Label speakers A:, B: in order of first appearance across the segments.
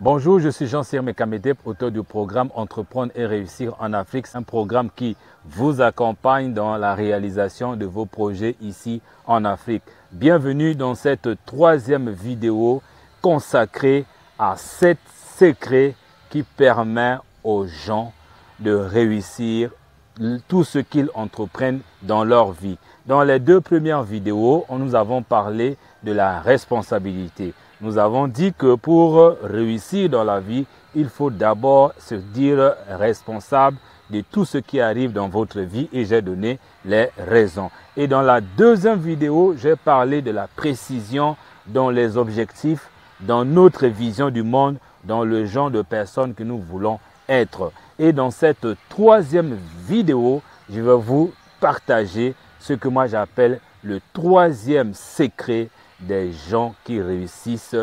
A: Bonjour, je suis Jean-Cyr Mekamedep, auteur du programme Entreprendre et réussir en Afrique. C'est un programme qui vous accompagne dans la réalisation de vos projets ici en Afrique. Bienvenue dans cette troisième vidéo consacrée à 7 secrets qui permettent aux gens de réussir tout ce qu'ils entreprennent dans leur vie. Dans les 2 premières vidéos, nous avons parlé de la responsabilité. Nous avons dit que pour réussir dans la vie, il faut d'abord se dire responsable de tout ce qui arrive dans votre vie et j'ai donné les raisons. Et dans la 2e vidéo, j'ai parlé de la précision dans les objectifs, dans notre vision du monde, dans le genre de personnes que nous voulons être. Et dans cette 3e vidéo, je vais vous partager ce que moi j'appelle le 3e secret des gens qui réussissent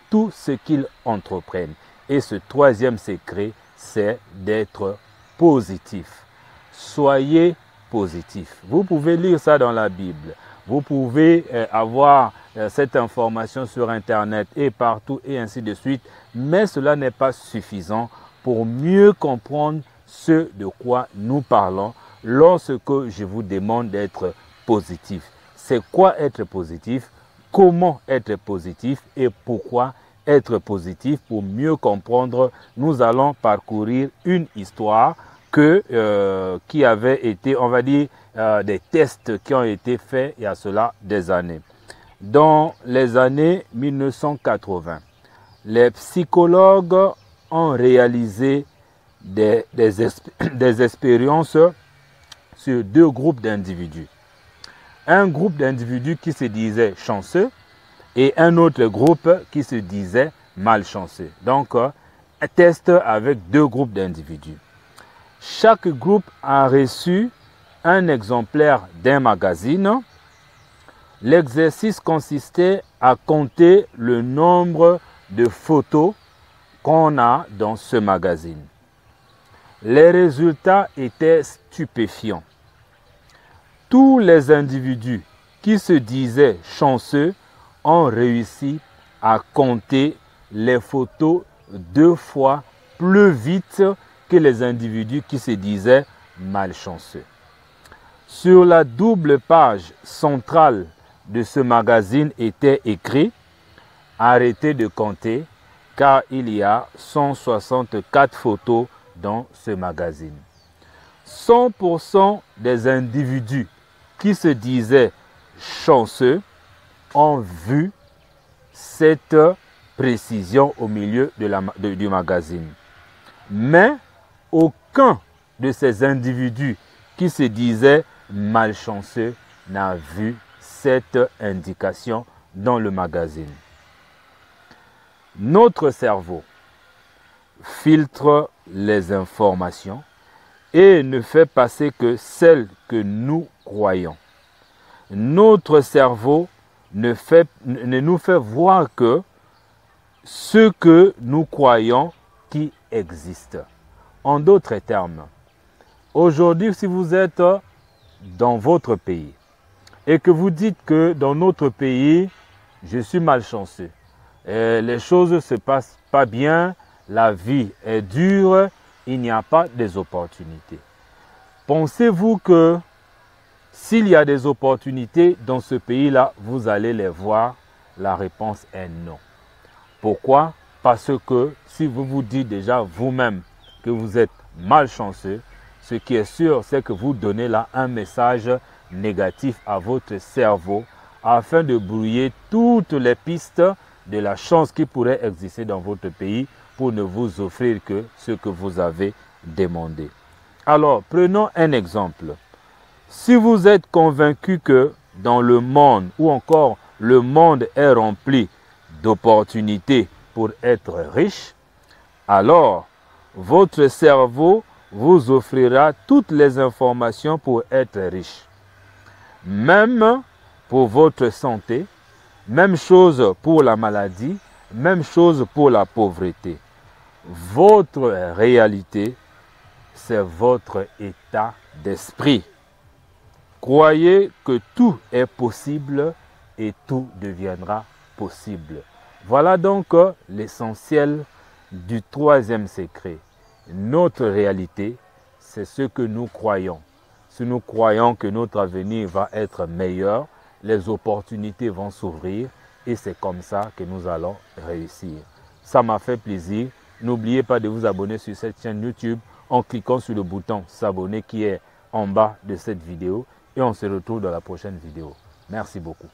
A: tout ce qu'ils entreprennent. Et ce 3e secret, c'est d'être positif. Soyez positif. Vous pouvez lire ça dans la Bible. Vous pouvez avoir cette information sur Internet et partout et ainsi de suite. Mais cela n'est pas suffisant pour mieux comprendre ce de quoi nous parlons lorsque je vous demande d'être positif. C'est quoi être positif? Comment être positif et pourquoi être positif? Pour mieux comprendre, nous allons parcourir une histoire qui avait été, on va dire, des tests qui ont été faits il y a cela des années. Dans les années 1980, les psychologues ont réalisé des expériences sur 2 groupes d'individus. Un groupe d'individus qui se disait chanceux et un autre groupe qui se disait malchanceux. Donc, un test avec 2 groupes d'individus. Chaque groupe a reçu un exemplaire d'un magazine. L'exercice consistait à compter le nombre de photos qu'on a dans ce magazine. Les résultats étaient stupéfiants. Tous les individus qui se disaient chanceux ont réussi à compter les photos 2 fois plus vite que les individus qui se disaient malchanceux. Sur la double page centrale de ce magazine était écrit « Arrêtez de compter car il y a 164 photos dans ce magazine ». 100% des individus qui se disaient chanceux ont vu cette précision au milieu du magazine. Mais aucun de ces individus qui se disaient malchanceux n'a vu cette indication dans le magazine. Notre cerveau filtre les informations et ne fait passer que celles que nous croyons. Notre cerveau ne nous fait voir que ce que nous croyons qui existe. En d'autres termes, aujourd'hui, si vous êtes dans votre pays et que vous dites que dans notre pays, je suis malchanceux, les choses ne se passent pas bien, la vie est dure, il n'y a pas des opportunités. Pensez-vous que s'il y a des opportunités dans ce pays-là, vous allez les voir? La réponse est non. Pourquoi? Parce que si vous vous dites déjà vous-même que vous êtes malchanceux, ce qui est sûr, c'est que vous donnez là un message négatif à votre cerveau afin de brouiller toutes les pistes de la chance qui pourrait exister dans votre pays pour ne vous offrir que ce que vous avez demandé. Alors, prenons un exemple. Si vous êtes convaincu que dans le monde, ou encore le monde est rempli d'opportunités pour être riche, alors votre cerveau vous offrira toutes les informations pour être riche. Même pour votre santé, même chose pour la maladie, même chose pour la pauvreté. Votre réalité c'est votre état d'esprit. Croyez que tout est possible et tout deviendra possible. Voilà donc l'essentiel du troisième secret. Notre réalité, c'est ce que nous croyons. Si nous croyons que notre avenir va être meilleur, les opportunités vont s'ouvrir et c'est comme ça que nous allons réussir. Ça m'a fait plaisir. N'oubliez pas de vous abonner sur cette chaîne YouTube en cliquant sur le bouton s'abonner qui est en bas de cette vidéo et on se retrouve dans la prochaine vidéo. Merci beaucoup.